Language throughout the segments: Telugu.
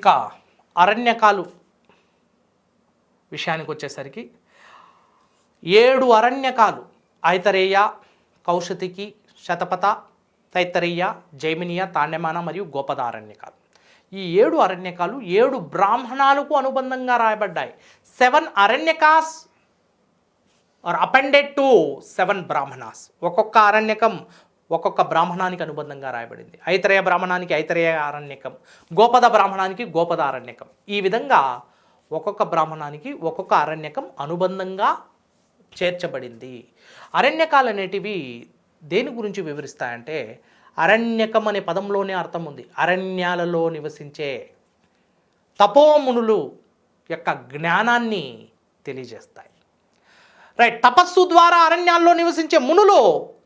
ఇక అరణ్యకాలు విషయానికి వచ్చేసరికి 7 అరణ్యకాలు ఐతరేయ, కౌశికి, శతపథ, తైత్తరీయ, జైమినియ, తాండ్యమాన మరియు గోపద అరణ్యకాలు. ఈ 7 అరణ్యకాలు 7 బ్రాహ్మణాలకు అనుబంధంగా రాయబడ్డాయి. 7 Aranyakas are appended to 7 Brahmanas. ఒక్కొక్క అరణ్యకం ఒక్కొక్క బ్రాహ్మణానికి అనుబంధంగా రాయబడింది. ఐతరేయ బ్రాహ్మణానికి ఐతరేయ అరణ్యకం, గోపద బ్రాహ్మణానికి గోపద అరణ్యకం. ఈ విధంగా ఒక్కొక్క బ్రాహ్మణానికి ఒక్కొక్క అరణ్యకం అనుబంధంగా చేర్చబడింది. అరణ్యకాలు అనేటివి దేని గురించి వివరిస్తాయంటే, అరణ్యకం అనే పదంలోనే అర్థం ఉంది. అరణ్యాలలో నివసించే తపోమునులు యొక్క జ్ఞానాన్ని తెలియజేస్తాయి. రైట్. తపస్సు ద్వారా అరణ్యాల్లో నివసించే మునులు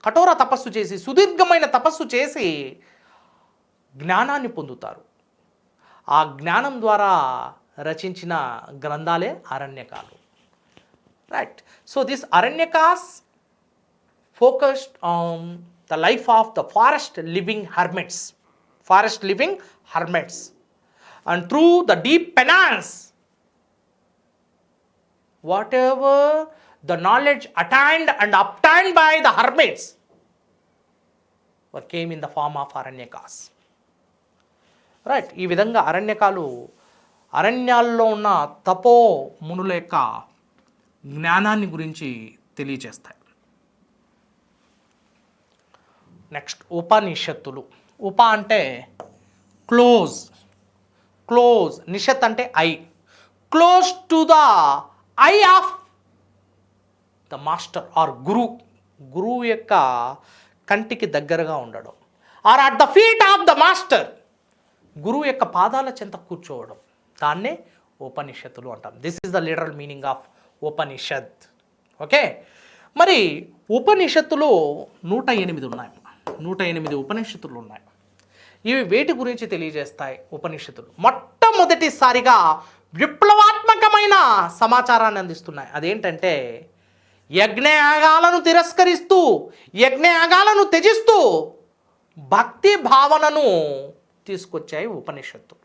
కఠోర తపస్సు చేసి, సుదీర్ఘమైన తపస్సు చేసి జ్ఞానాన్ని పొందుతారు. ఆ జ్ఞానం ద్వారా రచించిన గ్రంథాలే అరణ్యకాలు. Right. So this Aranyakas focused on the life of the forest living hermits, and through the deep penance, whatever the knowledge attained and obtained by the hermits came in the form of aranyakas. Right. ఈ విధంగా అరణ్యకాలు అరణ్యాల్లో ఉన్న తపో మునుల యొక్క జ్ఞానాన్ని గురించి తెలియజేస్తాయి. నెక్స్ట్ ఉపనిషత్తులు. ఉప అంటే క్లోజ్, నిషత్ అంటే eye. Close to the eye of the master or గురువు యొక్క కంటికి దగ్గరగా ఉండడం. Or at the feet of the master, గురువు యొక్క పాదాల చెంత కూర్చోవడం. దాన్నే ఉపనిషత్తులు అంటాం. This is the literal meaning of Upanishad. Okay. మరి ఉపనిషత్తులు 108 ఉన్నాయి. 108 ఉపనిషత్తులు ఉన్నాయి. ఇవి వేటి గురించి తెలియజేస్తాయి ఉపనిషత్తులు? మొట్టమొదటిసారిగా విప్లవాత్మకమైన సమాచారాన్ని అందిస్తున్నాయి. అదేంటంటే, యజ్ఞయాగాలను తిరస్కరిస్తూ, యజ్ఞయాగాలను త్యజిస్తూ భక్తి భావనను తీసుకొచ్చాయి ఉపనిషత్తులు.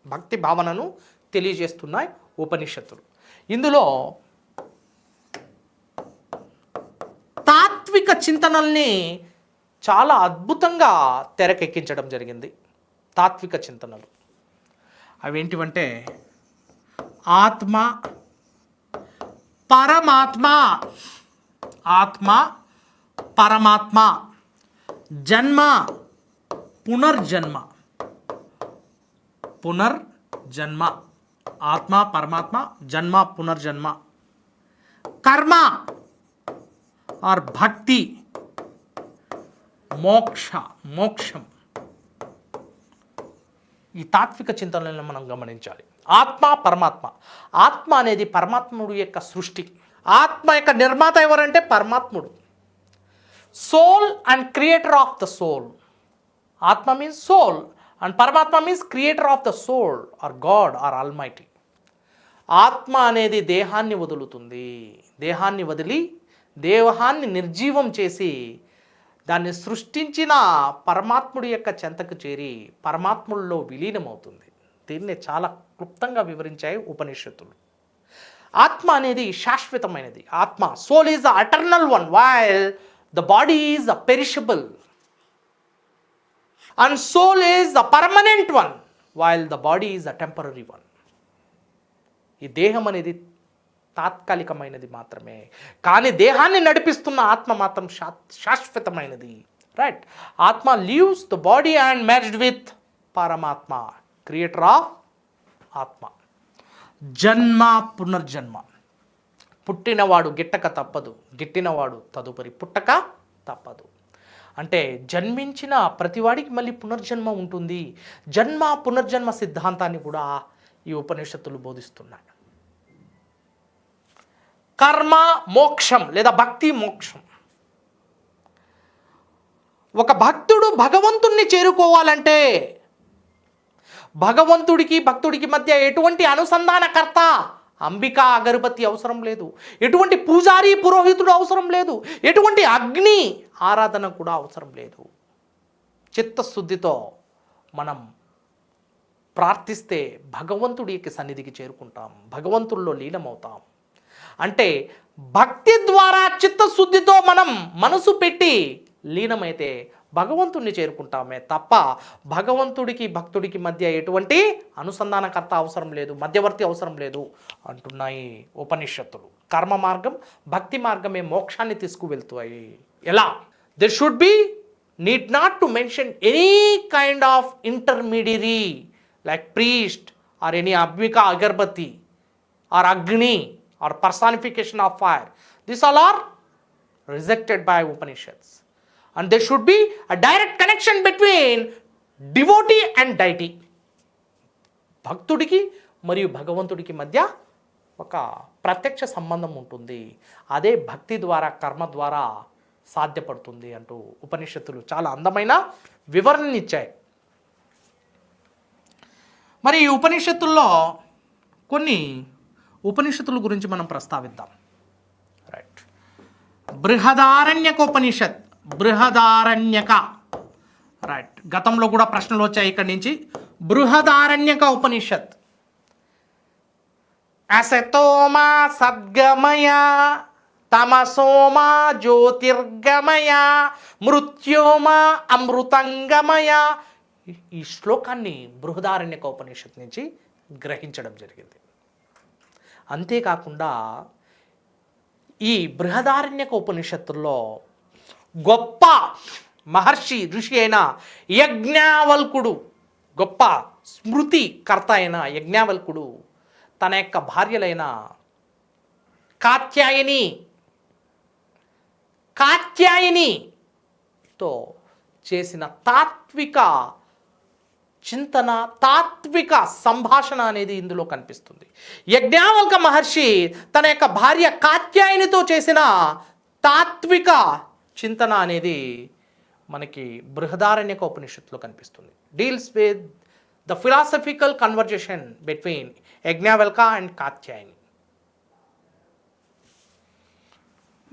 భక్తి భావనను తెలియజేస్తున్నాయి ఉపనిషత్తులు. ఇందులో తాత్విక చింతనల్ని చాలా అద్భుతంగా తెరకెక్కించడం జరిగింది. తాత్విక చింతనలు అవేంటివంటే, ఆత్మ, పరమాత్మ, ఆత్మ పరమాత్మ, జన్మ పునర్జన్మ, ఆత్మ పరమాత్మ, జన్మ పునర్జన్మ, కర్మ ఆర్ భక్తి, మోక్షం. ఈ తాత్విక చింతనలను మనం గమనించాలి. ఆత్మ పరమాత్మ. ఆత్మ అనేది పరమాత్ముడు యొక్క సృష్టి. ఆత్మ యొక్క నిర్మాత ఎవరంటే పరమాత్ముడు. Soul and creator of the soul. Atma means soul and paramatma means creator of the soul or God or almighty. ఆత్మ అనేది దేహాన్ని వదులుతుంది. దేహాన్ని వదిలి దేహాన్ని నిర్జీవం చేసి దాన్ని సృష్టించిన పరమాత్ముడి యొక్క చెంతకు చేరి పరమాత్ముల్లో విలీనమవుతుంది. దీన్ని చాలా క్లుప్తంగా వివరించాయి ఉపనిషత్తులు. ఆత్మ అనేది శాశ్వతమైనది. ఆత్మ, soul is the eternal one, while the body is the perishable, and soul is the permanent one, while the body is the temporary one. ఈ దేహం అనేది తాత్కాలికమైనది మాత్రమే, కానీ దేహాన్ని నడిపిస్తున్న ఆత్మ మాత్రం శాశ్వతమైనది. రైట్. ఆత్మ leaves the body and merged with పరమాత్మ, క్రియేటర్ ఆఫ్ ఆత్మ. జన్మ పునర్జన్మ. పుట్టినవాడు గిట్టక తప్పదు, గిట్టినవాడు తదుపరి పుట్టక తప్పదు. అంటే జన్మించిన ప్రతివాడికి మళ్ళీ పునర్జన్మ ఉంటుంది. జన్మ పునర్జన్మ సిద్ధాంతాన్ని కూడా ఈ ఉపనిషత్తులు బోధిస్తున్నాయి. కర్మ మోక్షం లేదా భక్తి మోక్షం. ఒక భక్తుడు భగవంతుణ్ణి చేరుకోవాలంటే భగవంతుడికి భక్తుడికి మధ్య ఎటువంటి అనుసంధానకర్త, అంబికా అగరబత్తి అవసరం లేదు, ఎటువంటి పూజారి పురోహితుడు అవసరం లేదు, ఎటువంటి అగ్ని ఆరాధన కూడా అవసరం లేదు. చిత్తశుద్ధితో మనం ప్రార్థిస్తే భగవంతుడి యొక్క సన్నిధికి చేరుకుంటాం, భగవంతుల్లో లీనమవుతాం. అంటే భక్తి ద్వారా చిత్తశుద్ధితో మనం మనసు పెట్టి లీనమైతే భగవంతుణ్ణి చేరుకుంటామే తప్ప భగవంతుడికి భక్తుడికి మధ్య ఎటువంటి అనుసంధానకర్త అవసరం లేదు, మధ్యవర్తి అవసరం లేదు అంటున్నాయి ఉపనిషత్తులు. కర్మ మార్గం భక్తి మార్గమే మోక్షాన్ని తీసుకువెళ్తాయి. ఎలా? There should be need not to mention any kind of intermediary like priest or any అగ్నిక agarbatti or Agni or personification of fire. These all are rejected by Upanishads. And there should be a direct connection between devotee and deity. భక్తుడికి మరియు భగవంతుడికి మధ్య ఒక ప్రత్యక్ష సంబంధం ఉంటుంది. అదే భక్తి ద్వారా కర్మ ద్వారా సాధ్యపడుతుంది అంటూ ఉపనిషత్తులు చాలా అందమైన వివరణ ఇచ్చాయి. మరి ఈ ఉపనిషత్తుల్లో కొన్ని ఉపనిషత్తుల గురించి మనం ప్రస్తావిద్దాం. రైట్. బృహదారణ్యక ఉపనిషత్, బృహదారణ్యక. రైట్, గతంలో కూడా ప్రశ్నలు వచ్చాయి ఇక్కడి నుంచి. బృహదారణ్యక ఉపనిషత్. అసతోమా సద్గమయ తమసోమా జ్యోతిర్గమయ మృత్యోమా అమృతంగమయ. ఈ శ్లోకాన్ని బృహదారణ్యక ఉపనిషత్ నుంచి గ్రహించడం జరిగింది. అంతేకాకుండా ఈ బృహదారణ్యక ఉపనిషత్తుల్లో గొప్ప మహర్షి ఋషి అయిన యజ్ఞవల్కుడు, గొప్ప స్మృతి కర్త అయిన యజ్ఞవల్కుడు తన యొక్క భార్యలైన కాత్యాయనితో చేసిన తాత్విక చింతన, తాత్విక సంభాషణ అనేది ఇందులో కనిపిస్తుంది. యజ్ఞవల్క మహర్షి తన యొక్క భార్య కాత్యాయనితో చేసిన తాత్విక చింతన అనేది మనకి బృహదారణ్యక ఉపనిషత్తులో కనిపిస్తుంది. Deals with the philosophical conversation between Yajnavalkya and Katyayani.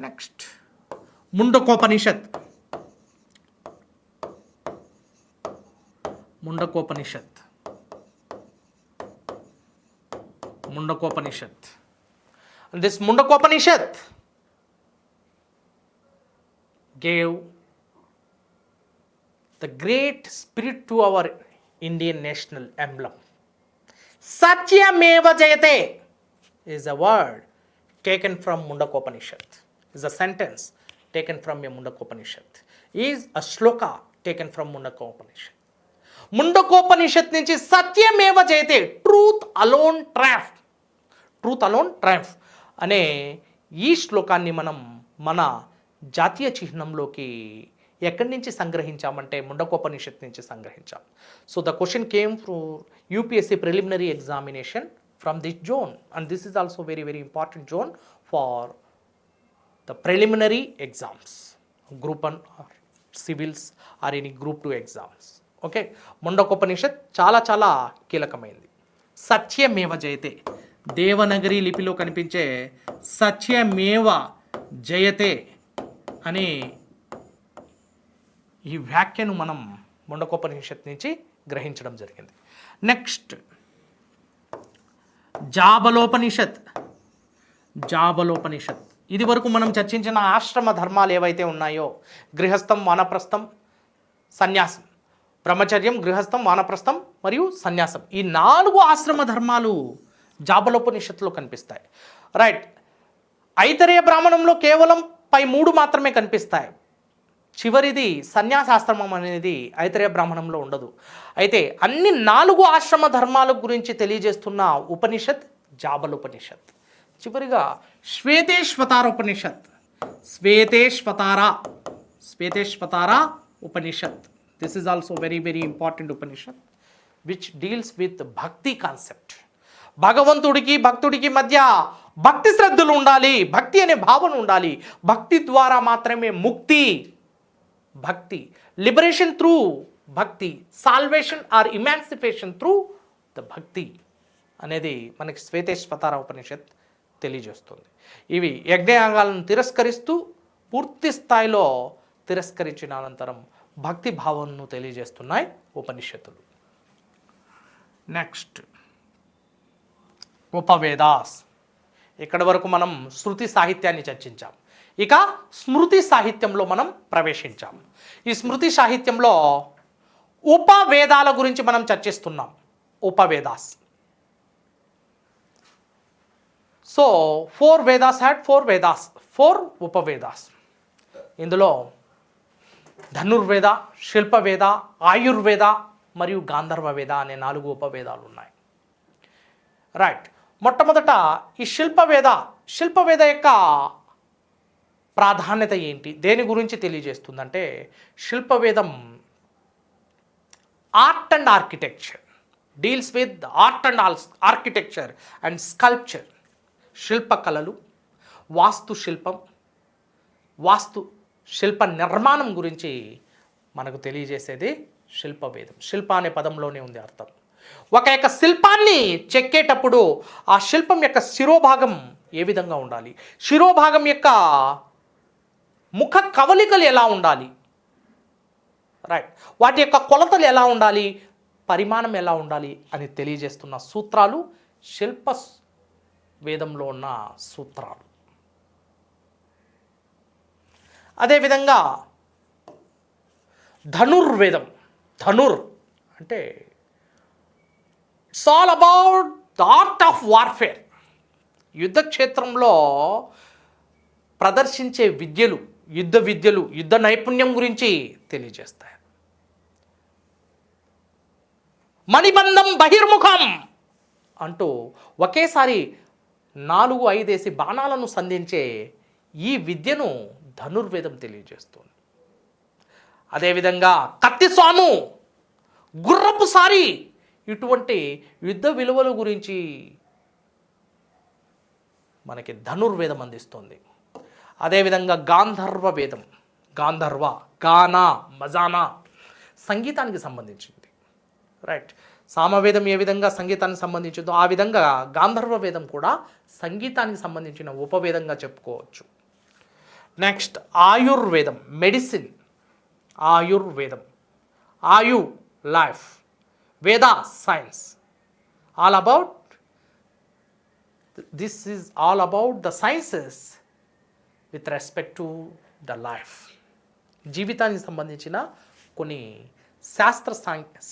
Next Mundakopanishad. Mundakopanishad. This Mundakopanishad gave the great spirit to our Indian national emblem. Satyameva Jayate is a word taken from Mundakopanishad, is a sentence taken from a Mundakopanishad, is a shloka taken from Mundakopanishad. Mundakopanishad నుంచి సత్యమేవ జయతే, ట్రూత్ అలోన్ ట్రయంఫ్ అనే ఈ శ్లోకాన్ని మనం మన జాతీయ చిహ్నంలోకి ఎక్కడి నుంచి సంగ్రహించామంటే ముండకోపనిషత్ నుంచి సంగ్రహించాం. So the question came from UPSC preliminary examination from this zone, and this is also very very important zone for the preliminary exams, group 1 or civils or any group 2 exams. Okay, Mundakopanishad చాలా చాలా కీలకమైంది. సత్యమేవ జయతే, దేవనగరి లిపిలో కనిపించే సత్యమేవ జయతే అనే ఈ వ్యాఖ్యను మనం ముండకోపనిషత్ నుంచి గ్రహించడం జరిగింది. నెక్స్ట్ జాబలోపనిషత్. ఇది వరకు మనం చర్చించిన ఆశ్రమ ధర్మాలు ఏవైతే ఉన్నాయో, గృహస్థం, వానప్రస్థం, సన్యాసం, బ్రహ్మచర్యం, గృహస్థం, వానప్రస్థం మరియు సన్యాసం, ఈ 4 ఆశ్రమ ధర్మాలు జాబలోపనిషత్తులో కనిపిస్తాయి. రైట్. ఐతరేయ బ్రాహ్మణంలో కేవలం పై 3 మాత్రమే కనిపిస్తాయి. చివరిది సన్యాసాశ్రమం అనేది ఐతరేయ బ్రాహ్మణంలో ఉండదు. అయితే అన్ని 4 ఆశ్రమ ధర్మాల గురించి తెలియజేస్తున్న ఉపనిషత్ జాబలోపనిషత్. చివరిగా శ్వేతేశ్వతార ఉపనిషత్, శ్వేతేశ్వతార ఉపనిషత్. This is also very very important Upanishad which deals with bhakti concept. భగవంతుడికి భక్తుడికి మధ్య భక్తి శ్రద్ధలు ఉండాలి, భక్తి అనే భావన ఉండాలి. భక్తి ద్వారా మాత్రమే ముక్తి, భక్తి liberation through bhakti, salvation or emancipation through the bhakti అనేది మనకి శ్వేతేశ్వతార ఉపనిషత్ తెలియజేస్తుంది. ఇవి యజ్ఞయాగాలను తిరస్కరిస్తూ పూర్తి స్థాయిలో తిరస్కరించిన అనంతరం భక్తి భావనను తెలియజేస్తున్నాయి ఉపనిషత్తులు. నెక్స్ట్ ఉపవేదాస్. ఇక్కడ వరకు మనం శృతి సాహిత్యాన్ని చర్చించాం. ఇక స్మృతి సాహిత్యంలో మనం ప్రవేశించాం. ఈ స్మృతి సాహిత్యంలో ఉపవేదాల గురించి మనం చర్చిస్తున్నాం. ఉపవేదాస్. So 4 Vedas had 4 Vedas, 4 ఉపవేదాస్. ఇందులో ధనుర్వేద, శిల్పవేద, ఆయుర్వేద మరియు గాంధర్వ వేద అనే 4 ఉపవేదాలు ఉన్నాయి. రైట్. మొట్టమొదట ఈ శిల్పవేద యొక్క ప్రాధాన్యత ఏంటి, దేని గురించి తెలియజేస్తుందంటే, శిల్పవేదం art and architecture, deals with art and architecture and sculpture. శిల్పకళలు, వాస్తు శిల్ప నిర్మాణం గురించి మనకు తెలియజేసేది శిల్పవేదం. శిల్ప అనే పదంలోనే ఉంది అర్థం. ఒక యొక్క శిల్పాన్ని చెక్కేటప్పుడు ఆ శిల్పం యొక్క శిరోభాగం ఏ విధంగా ఉండాలి, శిరోభాగం యొక్క ముఖ కవలికలు ఎలా ఉండాలి, రైట్, వాటి యొక్క కొలతలు ఎలా ఉండాలి, పరిమాణం ఎలా ఉండాలి అని తెలియజేస్తున్న సూత్రాలు శిల్ప వేదంలో ఉన్న సూత్రాలు. అదేవిధంగా ధనుర్వేదం. ధనుర్ అంటే it's all about the art of warfare. యుద్ధ క్షేత్రంలో ప్రదర్శించే విద్యలు, యుద్ధ నైపుణ్యం గురించి తెలియజేస్తాయి. మణిబంధం బహిర్ముఖం అంటూ ఒకేసారి 4-5 వేసి బాణాలను సంధించే ఈ విద్యను ధనుర్వేదం తెలియజేస్తుంది. అదేవిధంగా కత్తిస్వాము, గుర్రపు సారి, ఇటువంటి యుద్ధ విలువల గురించి మనకి ధనుర్వేదం అందిస్తుంది. అదేవిధంగా గాంధర్వ వేదం. గాంధర్వ, గానా, మజానా, సంగీతానికి సంబంధించింది. రైట్. సామవేదం ఏ విధంగా సంగీతానికి సంబంధించిందో ఆ విధంగా గాంధర్వ వేదం కూడా సంగీతానికి సంబంధించిన ఉపవేదంగా చెప్పుకోవచ్చు. నెక్స్ట్ ఆయుర్వేదం, మెడిసిన్. ఆయుర్వేదం, ఆయు లైఫ్, వేద science. All about this is all about the sciences with respect to the life. జీవితానికి సంబంధించిన కొన్ని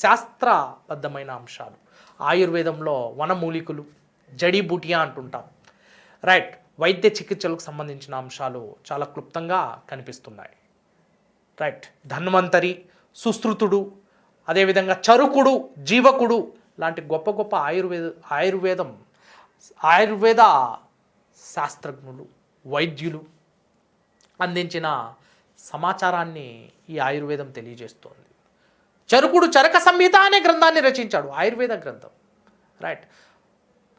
శాస్త్రబద్ధమైన అంశాలు. ఆయుర్వేదంలో వనమూలికలు, జడీబూటియా అంటుంటాం. రైట్. వైద్య చికిత్సలకు సంబంధించిన అంశాలు చాలా క్లుప్తంగా కనిపిస్తున్నాయి. రైట్. ధన్వంతరి, సుశ్రుతుడు, అదేవిధంగా చరుకుడు, జీవకుడు లాంటి గొప్ప గొప్ప ఆయుర్వేద శాస్త్రజ్ఞులు, వైద్యులు అందించిన సమాచారాన్ని ఈ ఆయుర్వేదం తెలియజేస్తోంది. చరుకుడు చరక సంహిత అనే గ్రంథాన్ని రచించాడు, ఆయుర్వేద గ్రంథం. రైట్.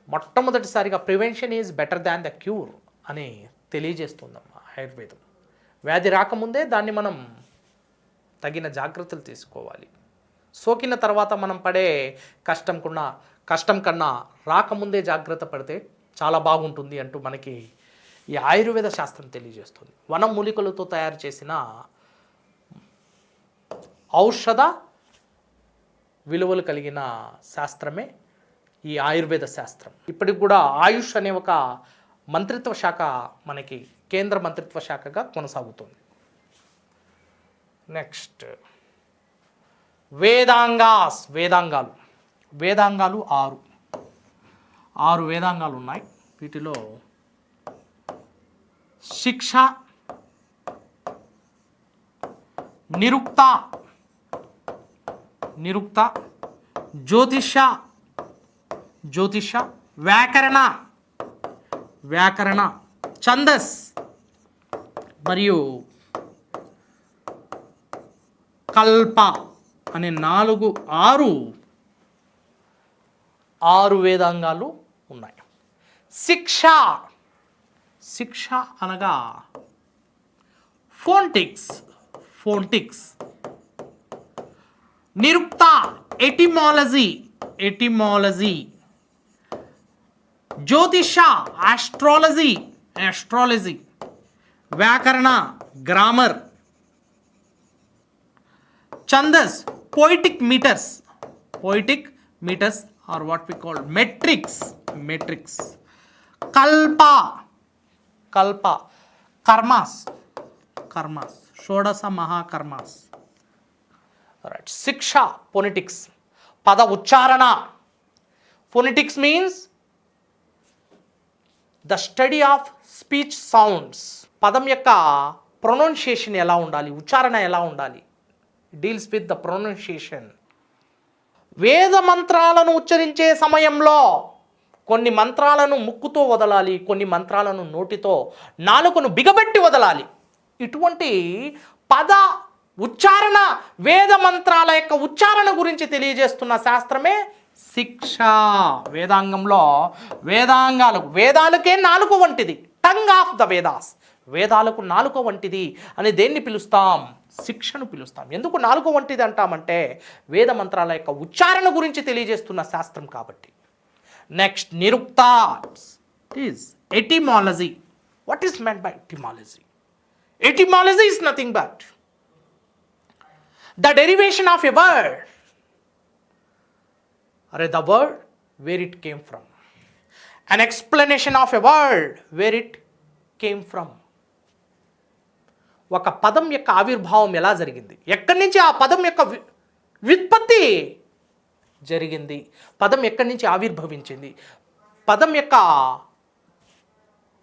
మొట్టమొదటిసారిగా prevention is better than the cure అని తెలియజేస్తుందమ్మా ఆయుర్వేదం. వ్యాధి రాకముందే దాన్ని మనం తగిన జాగ్రత్తలు తీసుకోవాలి. సోకిన తర్వాత మనం పడే కష్టం కన్నా రాకముందే జాగ్రత్త పడితే చాలా బాగుంటుంది అంటూ మనకి ఈ ఆయుర్వేద శాస్త్రం తెలియజేస్తుంది. వనమూలికలతో తయారు చేసిన ఔషధ విలువలు కలిగిన శాస్త్రమే ఈ ఆయుర్వేద శాస్త్రం. ఇప్పటికి కూడా ఆయుష్ అనే ఒక మంత్రిత్వ శాఖ మనకి కేంద్ర మంత్రిత్వ శాఖగా కొనసాగుతుంది. నెక్స్ట్ వేదాంగాలు. వేదాంగాలు 6 వేదాంగాలు ఉన్నాయి. వీటిలో శిక్ష, నిరుక్త, జ్యోతిష, వ్యాకరణ, ఛందస్ మరియు కల్ప అనే 6 వేదాంగాలు ఉన్నాయి. శిక్ష అనగా phonetics. Nirukta etymology, Jyotisha astrology, Vyakarana grammar, Chandas poetic metres or what we call metrics. Kalpa, karmas, షోడశ మహాకర్మాస్. రైట్. శిక్ష, ఫొనెటిక్స్, పద ఉచ్చారణ. Phonetics means the study of speech sounds. పదం యొక్క ప్రొనౌన్సియేషన్ ఎలా ఉండాలి, ఉచ్చారణ ఎలా ఉండాలి, డీల్స్ విత్ ద ప్రొనౌన్సియేషన్. వేద మంత్రాలను ఉచ్చరించే సమయంలో కొన్ని మంత్రాలను ముక్కుతో వదలాలి, కొన్ని మంత్రాలను నోటితో నాలుకను బిగబెట్టి వదలాలి. ఇటువంటి పద ఉచ్చారణ, వేద మంత్రాల యొక్క ఉచ్చారణ గురించి తెలియజేస్తున్న శాస్త్రమే శిక్ష. వేదాంగంలో వేదాలకే నాలుక వంటిది, టంగ్ ఆఫ్ ద వేదాస్, వేదాలకు నాలుక వంటిది అని దేన్ని పిలుస్తాం? శిక్షను పిలుస్తాం. ఎందుకు నాలుక వంటిది అంటామంటే వేద మంత్రాల యొక్క ఉచ్చారణ గురించి తెలియజేస్తున్న శాస్త్రం కాబట్టి. Next, నిరుక్త is etymology. What is meant by etymology? Etymology is nothing but the derivation of a word, or the word where it came from, an explanation of a word where it came from. ఒక పదం యొక్క ఆవిర్భావం ఎలా జరిగింది, ఎక్కడి నుంచి ఆ పదం యొక్క వ్యుత్పత్తి జరిగింది, పదం ఎక్కడి నుంచి ఆవిర్భవించింది, పదం యొక్క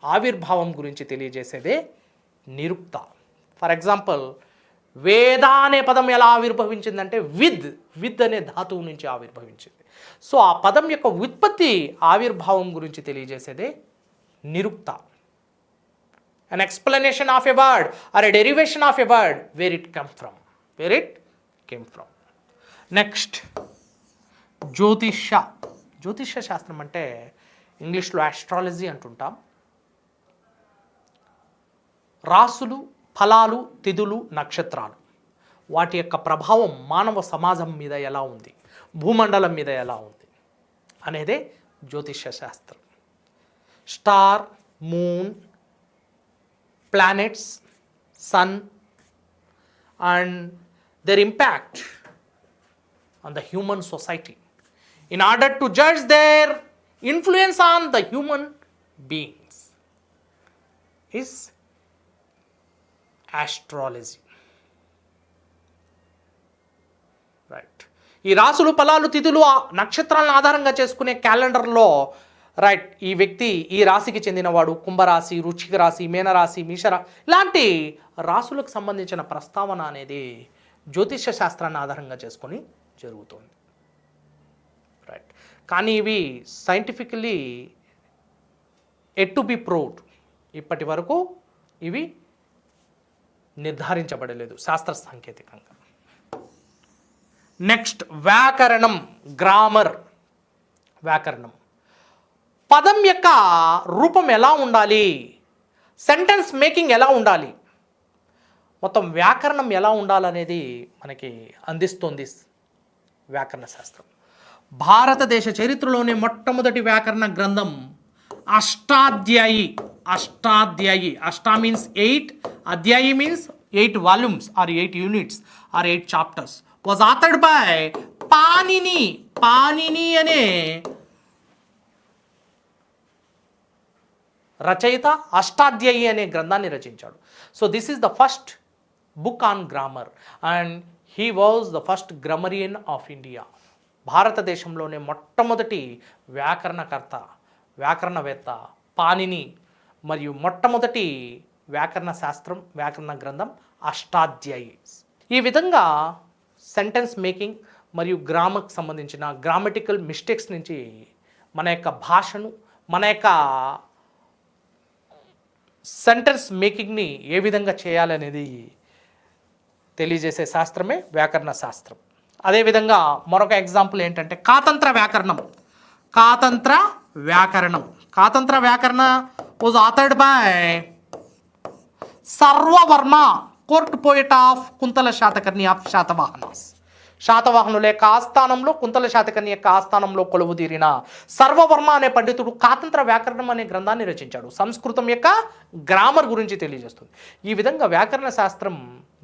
ఆవిర్భావం గురించి తెలియజేసేదే నిరుక్త. ఫర్ ఎగ్జాంపుల్, వేద అనే పదం ఎలా ఆవిర్భవించిందంటే విద్ అనే ధాతువు నుంచి ఆవిర్భవించింది. సో ఆ పదం యొక్క వ్యుత్పత్తి, ఆవిర్భావం గురించి తెలియజేసేదే నిరుక్త. an explanation of a word or a derivation of a word where it came from. Next, జ్యోతిష్య శాస్త్రం అంటే ఇంగ్లీష్లో ఆస్ట్రాలజీ అంటుంటాం. రాసులు, ఫలాలు, తిథులు, నక్షత్రాలు, వాటి యొక్క ప్రభావం మానవ సమాజం మీద ఎలా ఉంది, భూమండలం మీద ఎలా ఉంది అనేదే జ్యోతిష్య శాస్త్రం. Star, moon, planets, sun and their impact on the human society in order to judge their influence on the human beings is astrology. Right. ఈ రాసులు, ఫలాలు, తిథులు, నక్షత్రాలను ఆధారంగా చేసుకునే క్యాలెండర్లో రైట్ ఈ వ్యక్తి ఈ రాశికి చెందినవాడు, కుంభరాశి, వృశ్చిక రాశి, మీనరాశి, మేషరాశి, ఇలాంటి రాశులకు సంబంధించిన ప్రస్తావన అనేది జ్యోతిష్య శాస్త్రాన్ని ఆధారంగా చేసుకొని జరుగుతుంది. రైట్. కానీ ఇవి సైంటిఫికలీ టు బి ప్రూవ్డ్, ఇప్పటి వరకు ఇవి నిర్ధారించబడలేదు శాస్త్ర సాంకేతికంగా. నెక్స్ట్, వ్యాకరణం, గ్రామర్. వ్యాకరణం, పదం యొక్క రూపం ఎలా ఉండాలి, సెంటెన్స్ మేకింగ్ ఎలా ఉండాలి, మొత్తం వ్యాకరణం ఎలా ఉండాలనేది మనకి అందిస్తుంది వ్యాకరణ శాస్త్రం. భారతదేశ చరిత్రలోనే మొట్టమొదటి వ్యాకరణ గ్రంథం Ashtadhyayi. Ashta means 8, Adhyayi means 8 volumes or 8 units or 8 chapters. Was authored by Panini అనే రచయిత అష్టాధ్యాయి అనే గ్రంథాన్ని రచించాడు. So this is the first book on grammar and he was the first grammarian of India. భారతదేశంలోనే మొట్టమొదటి వ్యాకరణకర్త, వ్యాకరణవేత్త పాణిని, మరియు మొట్టమొదటి వ్యాకరణ శాస్త్రం, వ్యాకరణ గ్రంథం అష్టాధ్యాయి. ఈ విధంగా సెంటెన్స్ మేకింగ్ మరియు గ్రామర్కి సంబంధించిన గ్రామటికల్ మిస్టేక్స్ నుంచి మన యొక్క భాషను, మన యొక్క సెంటెన్స్ మేకింగ్ని ఏ విధంగా చేయాలనేది తెలియజేసే శాస్త్రమే వ్యాకరణ శాస్త్రం. అదేవిధంగా మరొక ఎగ్జాంపుల్ ఏంటంటే కాతంత్ర వ్యాకరణం. Katantra Vyakarana was authored by Sarvavarma, court poet of Kuntala Satakarni of Satavahanas. శాతవాహనుల యొక్క ఆస్థానంలో కుంతల శాతకర్ణి యొక్క ఆస్థానంలో కొలువుదీరిన సర్వవర్మ అనే పండితుడు కాతంత్ర వ్యాకరణం అనే గ్రంథాన్ని రచించాడు. సంస్కృతం యొక్క గ్రామర్ గురించి తెలియజేస్తుంది. ఈ విధంగా వ్యాకరణ శాస్త్రం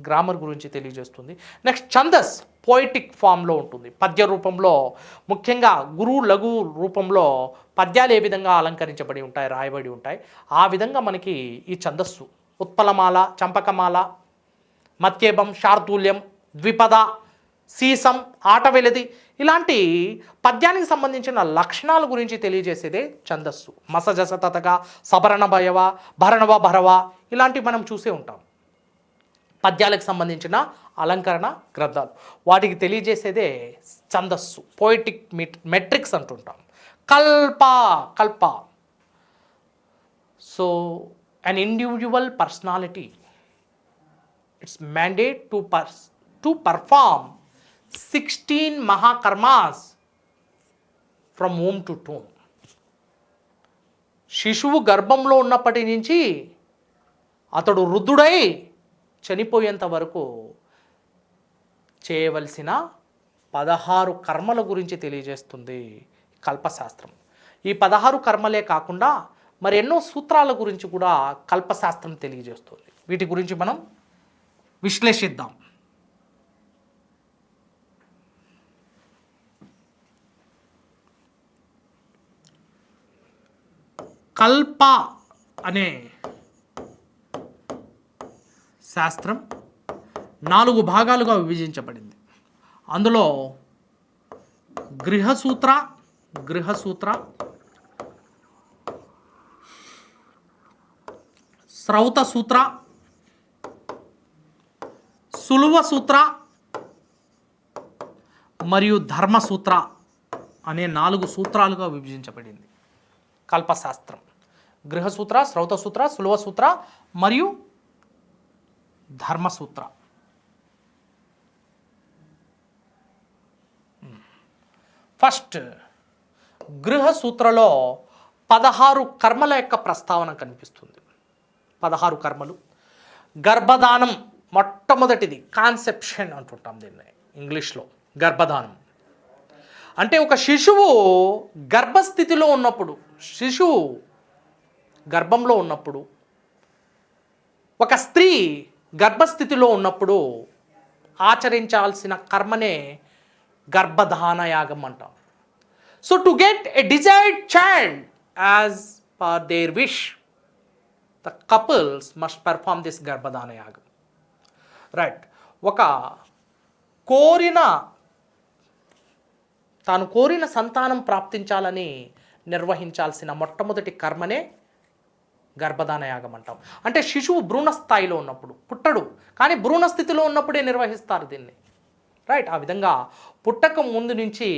గ్రామర్ గురించి తెలియజేస్తుంది. నెక్స్ట్ ఛందస్ పోయిటిక్ ఫామ్లో ఉంటుంది. పద్య రూపంలో, ముఖ్యంగా గురు లఘు రూపంలో పద్యాలు ఏ విధంగా అలంకరించబడి ఉంటాయి, రాయబడి ఉంటాయి, ఆ విధంగా మనకి ఈ ఛందస్సు ఉత్పలమాల, చంపకమాల, మత్యేబం, శార్దూల్యం, ద్విపద, సీసం, ఆటవెలది ఇలాంటి పద్యానికి సంబంధించిన లక్షణాల గురించి తెలియజేసేదే ఛందస్సు. మసజస తతగా, సభరణ భయవ, భరణవ భరవ ఇలాంటివి మనం చూసే ఉంటాం. పద్యాలకు సంబంధించిన అలంకరణ గ్రంథాలు, వాటికి తెలియజేసేదే ఛందస్సు, పోయిటిక్ మెట్రిక్స్ అంటుంటాం. కల్ప so an individual personality, its mandate to perform 16 mahakarmas from womb to tomb. శిశువు గర్భంలో ఉన్నప్పటి నుంచి అతడు వృద్ధుడై చనిపోయేంత వరకు చేయవలసిన 16 కర్మల గురించి తెలియజేస్తుంది కల్పశాస్త్రం. ఈ 16 కర్మలే కాకుండా మరి ఎన్నో సూత్రాల గురించి కూడా కల్పశాస్త్రం తెలియజేస్తుంది. వీటి గురించి మనం విశ్లేషిద్దాం. కల్ప అనే శాస్త్రం 4 భాగాలుగా విభజించబడింది. అందులో గృహసూత్ర, శ్రౌత సూత్ర, సులువ సూత్ర మరియు ధర్మసూత్ర అనే 4 సూత్రాలుగా విభజించబడింది కల్పశాస్త్రం. గృహసూత్ర, శ్రౌత సూత్ర, సులువ సూత్ర మరియు ధర్మసూత్ర. ఫస్ట్ గృహసూత్రలో 16 కర్మల యొక్క ప్రస్తావన కనిపిస్తుంది. 16 కర్మలు. గర్భధానం మొట్టమొదటిది, కాన్సెప్షన్ అంటుంటాం దీన్ని ఇంగ్లీష్లో. గర్భధానం అంటే ఒక శిశువు గర్భస్థితిలో ఉన్నప్పుడు, శిశువు గర్భంలో ఉన్నప్పుడు, ఒక స్త్రీ గర్భస్థితిలో ఉన్నప్పుడు ఆచరించాల్సిన కర్మనే గర్భధాన యాగం అంటాం. So to get a desired child as per their wish, the couples must perform this garbhadana yagam. Right. తాను కోరిన సంతానం ప్రాప్తించాలని నిర్వహించాల్సిన మొట్టమొదటి కర్మనే గర్భధాన యాగం అంటాం. అంటే శిశువు భ్రూణ స్థాయిలో ఉన్నప్పుడు, పుట్టడు కానీ భ్రూణ స్థితిలో ఉన్నప్పుడే నిర్వహిస్తారు దీన్ని. రైట్. ఆ విధంగా పుట్టక ముందు నుంచి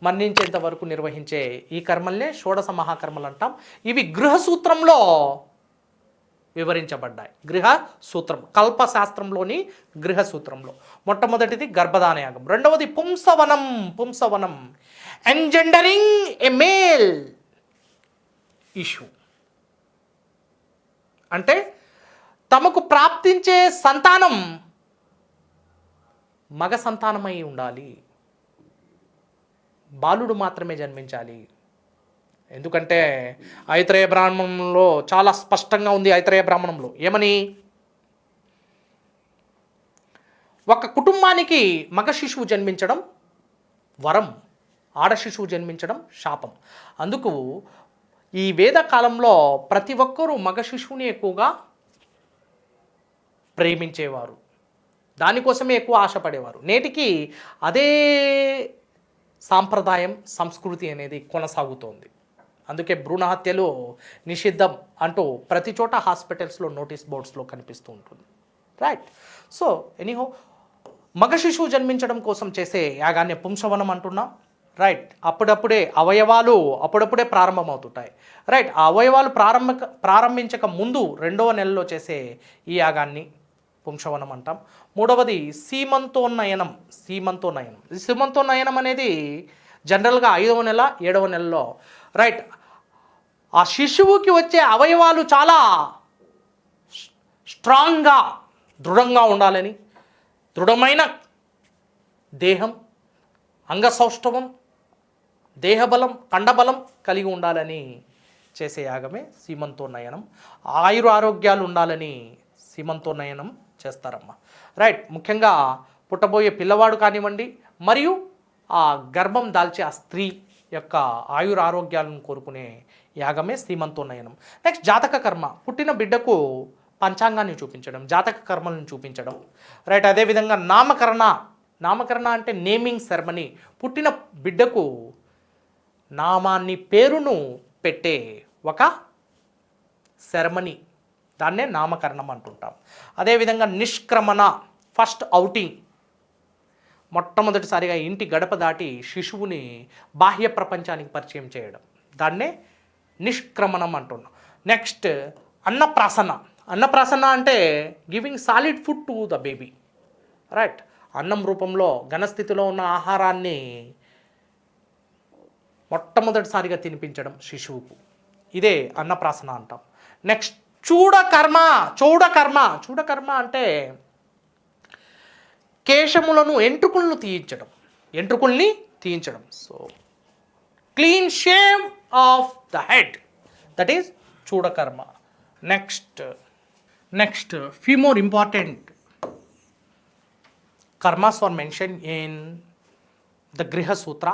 మరణించేంత వరకు నిర్వహించే ఈ కర్మల్నే షోడశ మహాకర్మలు అంటాం. ఇవి గృహసూత్రంలో వివరించబడ్డాయి. గృహ సూత్రం, కల్పశాస్త్రంలోని గృహ సూత్రంలో మొట్టమొదటిది గర్భధాన యాగం. రెండవది పుంసవనం ఎంజెండరింగ్ ఎ మేల్ ఇష్యూ. అంటే తమకు ప్రాప్తించే సంతానం మగ సంతానమై ఉండాలి, బాలుడు మాత్రమే జన్మించాలి. ఎందుకంటే ఐతరేయ బ్రాహ్మణంలో చాలా స్పష్టంగా ఉంది. ఐతరేయ బ్రాహ్మణంలో ఏమని, ఒక కుటుంబానికి మగ శిశువు జన్మించడం వరం, ఆడ శిశువు జన్మించడం శాపం. అందుకు ఈ వేద కాలంలో ప్రతి ఒక్కరూ మగ శిశువుని ఎక్కువగా ప్రేమించేవారు, దానికోసమే ఎక్కువ ఆశపడేవారు. నేటికి అదే సాంప్రదాయం, సంస్కృతి అనేది కొనసాగుతోంది. అందుకే భ్రూణ హత్యలు నిషిద్ధం అంటూ ప్రతి చోట హాస్పిటల్స్లో నోటీస్ బోర్డ్స్లో కనిపిస్తూ ఉంటుంది. రైట్. సో ఎనీహో మగ శిశువు జన్మించడం కోసం చేసే యాగాన్ని పుంసవనం అంటున్నాం. రైట్. అవయవాలు అప్పుడప్పుడే ప్రారంభమవుతుంటాయి. రైట్. ఆ అవయవాలు ప్రారంభించక ముందు 2వ నెలలో చేసే ఈ యాగాన్ని పుంసవనం అంటాం. మూడవది సీమంతోన్నయనం. సీమంతోన్నయనం అనేది జనరల్గా 5వ నెల 7వ నెలలో. రైట్. ఆ శిశువుకి వచ్చే అవయవాలు చాలా స్ట్రాంగ్గా, దృఢంగా ఉండాలని, దృఢమైన దేహం, అంగసౌష్ఠవం, దేహబలం, కండబలం కలిగి ఉండాలని చేసే యాగమే సీమంతోన్నయనం. ఆరోగ్యాలు ఉండాలని సీమంతోన్నయనం చేస్తారమ్మా. రైట్. ముఖ్యంగా పుట్టబోయే పిల్లవాడు కానివ్వండి, మరియు ఆ గర్భం దాల్చే ఆ స్త్రీ యొక్క ఆరోగ్యాలను కోరుకునే యాగమే సీమంతోన్నయనం. నెక్స్ట్ జాతక కర్మ. పుట్టిన బిడ్డకు పంచాంగాన్ని చూపించడం, జాతక కర్మలను చూపించడం. రైట్. అదేవిధంగా నామకరణ అంటే నేమింగ్ సెరమనీ. పుట్టిన బిడ్డకు నామాన్ని, పేరును పెట్టే ఒక సెరమనీ, దాన్నే నామకరణం అంటుంటాం. అదేవిధంగా నిష్క్రమణ, ఫస్ట్ అవుటింగ్. మొట్టమొదటిసారిగా ఇంటి గడప దాటి శిశువుని బాహ్య ప్రపంచానికి పరిచయం చేయడం, దాన్నే నిష్క్రమణం అంటున్నాం. నెక్స్ట్ అన్నప్రాసన అంటే giving solid food to the baby. Right. అన్నం రూపంలో ఘనస్థితిలో ఉన్న ఆహారాన్ని మొట్టమొదటిసారిగా తినిపించడం శిశువుకు, ఇదే అన్నప్రాసన అంటాం. నెక్స్ట్ చూడకర్మ అంటే కేశములను, ఎంట్రుకుల్ని తీయించడం. So clean shave off the head, that is చూడకర్మ. Next few more important karmas are mentioned in the Griha Sutra.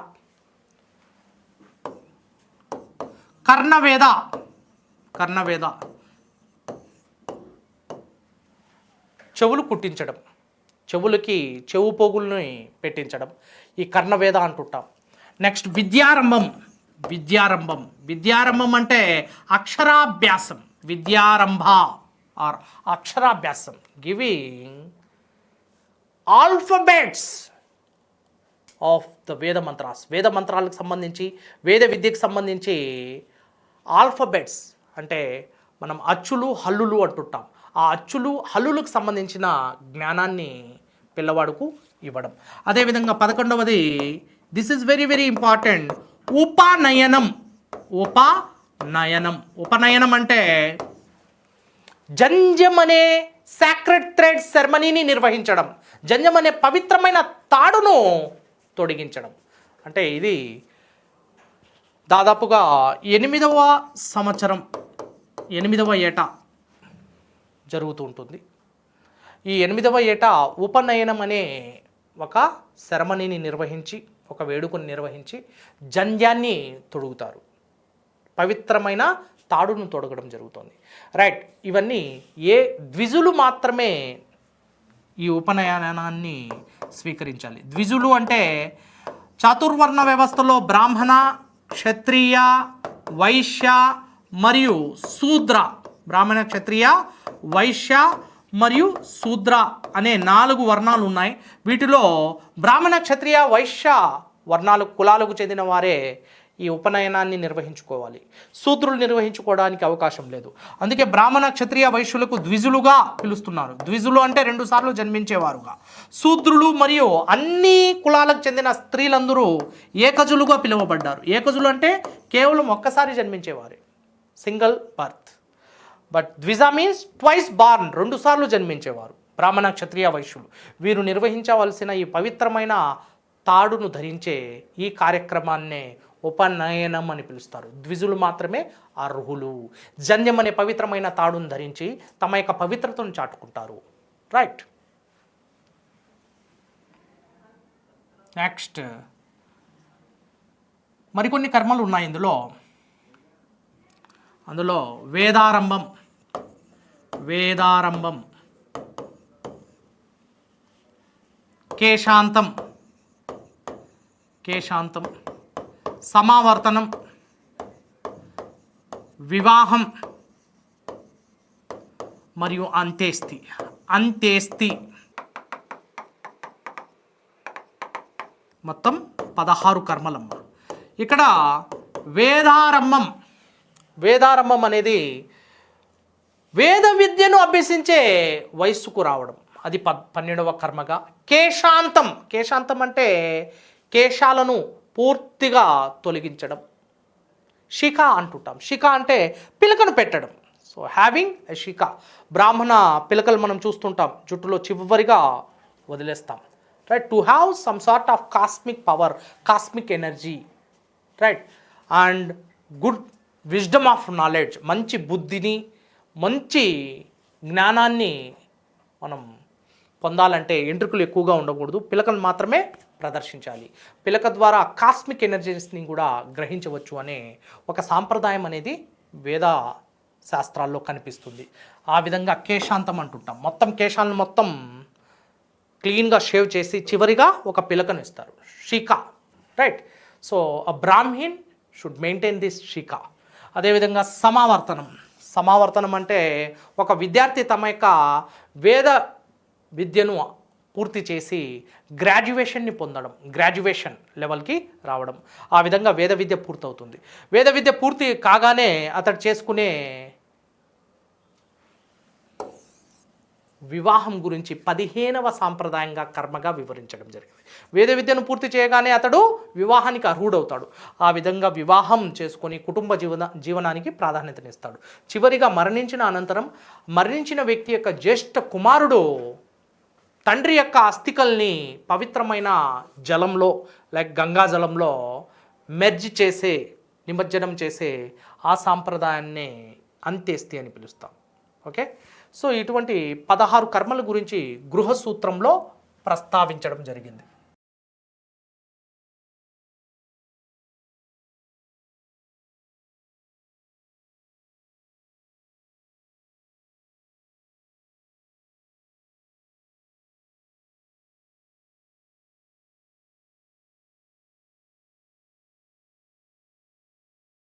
కర్ణవేద, చెవులు కుట్టించడం, చెవులకి చెవు పోగుల్ని పెట్టించడం, ఈ కర్ణవేద అంటుంటాం. నెక్స్ట్ విద్యారంభం అంటే అక్షరాభ్యాసం, అక్షరాభ్యాసం, గివింగ్ ఆల్ఫబెట్స్ ఆఫ్ ద వేద మంత్రాలకు సంబంధించి, వేద విద్యకు సంబంధించి ఆల్ఫబెట్స్ అంటే మనం అచ్చులు, హల్లులు అంటుంటాం. ఆ అచ్చులు, హల్లులకు సంబంధించిన జ్ఞానాన్ని పిల్లవాడుకు ఇవ్వడం. అదేవిధంగా 11వది, this is very very important, ఉపనయనం అంటే జంజం అనే సాక్రెడ్ థ్రెడ్ సెరమనీని నిర్వహించడం, జంజం అనే పవిత్రమైన తాడును తొడిగించడం. అంటే ఇది దాదాపుగా 8వ సంవత్సరం, 8వ ఏట జరుగుతూ ఉంటుంది. ఈ 8వ ఏట ఉపనయనం అనే ఒక సెరమనీని నిర్వహించి, ఒక వేడుకను నిర్వహించి జంధ్యాన్ని తొడుగుతారు, పవిత్రమైన తాడును తొడగడం జరుగుతుంది. రైట్. ఇవన్నీ ద్విజులు మాత్రమే ఈ ఉపనయనాన్ని స్వీకరించాలి. ద్విజులు అంటే చాతుర్వర్ణ వ్యవస్థలో బ్రాహ్మణ, క్షత్రియ, వైశ్య మరియు శూద్ర, బ్రాహ్మణ, క్షత్రియ, వైశ్య మరియు శూద్ర అనే 4 వర్ణాలు ఉన్నాయి. వీటిలో బ్రాహ్మణ, క్షత్రియ, వైశ్య కులాలకు చెందిన వారే ఈ ఉపనయనాన్ని నిర్వహించుకోవాలి. శూద్రులు నిర్వహించుకోవడానికి అవకాశం లేదు. అందుకే బ్రాహ్మణ, క్షత్రియ, వైశ్యులకు ద్విజులుగా పిలుస్తున్నారు. ద్విజులు అంటే 2 సార్లు జన్మించేవారుగా. శూద్రులు మరియు అన్ని కులాలకు చెందిన స్త్రీలందరూ ఏకజులుగా పిలువబడ్డారు. ఏకజులు అంటే కేవలం ఒక్కసారి జన్మించేవారే, సింగిల్ బర్త్. బట్ ద్విజ మీన్స్ ట్వైస్ బార్న్, 2 సార్లు జన్మించేవారు బ్రాహ్మణ, క్షత్రియ, వైశ్యులు. వీరు నిర్వహించవలసిన ఈ పవిత్రమైన తాడును ధరించే ఈ కార్యక్రమాన్నే ఉపనయనం అని పిలుస్తారు. ద్విజులు మాత్రమే అర్హులు. జన్యం అనే పవిత్రమైన తాడును ధరించి తమ యొక్క పవిత్రతను చాటుకుంటారు. రైట్. నెక్స్ట్ మరికొన్ని కర్మలు ఉన్నాయి అందులో వేదారంభం, కేశాంతం, సమావర్తనం, వివాహం మరియు అంత్యేష్టి. మొత్తం 16 కర్మలమ్మ. ఇక్కడ వేదారంభం అనేది వేద విద్యను అభ్యసించే వయస్సుకు రావడం, అది 12వ కర్మగా. కేశాంతం అంటే కేశాలను పూర్తిగా తొలగించడం. శిఖ అంటుంటాం. శిఖ అంటే పిలకను పెట్టడం. So having a shikha. బ్రాహ్మణ పిలకలు మనం చూస్తుంటాం, జుట్టులో చివరిగా వదిలేస్తాం. Right, to have some sort of cosmic power, cosmic energy, right, and good wisdom of knowledge, మంచి బుద్ధిని మంచి జ్ఞానాన్ని మనం పొందాలంటే ఎంట్రుకలు ఎక్కువగా ఉండకూడదు, పిలకలు మాత్రమే ప్రదర్శించాలి. పిలక ద్వారా కాస్మిక్ ఎనర్జీస్ని కూడా గ్రహించవచ్చు అనే ఒక సాంప్రదాయం అనేది వేద శాస్త్రాల్లో కనిపిస్తుంది. ఆ విధంగా కేశాంతం అంటుంటాం. మొత్తం కేశాలను మొత్తం క్లీన్గా షేవ్ చేసి చివరిగా ఒక పిలకను ఇస్తారు, shikha, right. So a Brahmin should maintain this shikha. అదేవిధంగా సమావర్తనం అంటే ఒక విద్యార్థి తమ యొక్క వేద విద్యను పూర్తి చేసి గ్రాడ్యుయేషన్ని పొందడం, గ్రాడ్యుయేషన్ లెవెల్కి రావడం, ఆ విధంగా వేద విద్య పూర్తవుతుంది. వేద విద్య పూర్తి కాగానే అతడు చేసుకునే వివాహం గురించి 15వ సాంప్రదాయంగా కర్మగా వివరించడం జరిగింది. వేద విద్యను పూర్తి చేయగానే అతడు వివాహానికి అర్హుడవుతాడు. ఆ విధంగా వివాహం చేసుకొని కుటుంబ జీవనానికి ప్రాధాన్యతనిస్తాడు. చివరిగా మరణించిన అనంతరం మరణించిన వ్యక్తి యొక్క జ్యేష్ఠ కుమారుడు తండ్రి యొక్క అస్థికల్ని పవిత్రమైన జలంలో లైక్ గంగా జలంలో మెర్జ్ చేసే, నిమజ్జనం చేసే ఆ సాంప్రదాయాన్ని అంత్యేస్తి అని పిలుస్తాం. ఓకే, సో ఇటువంటి 16 కర్మల గురించి గృహసూత్రంలో ప్రస్తావించడం జరిగింది.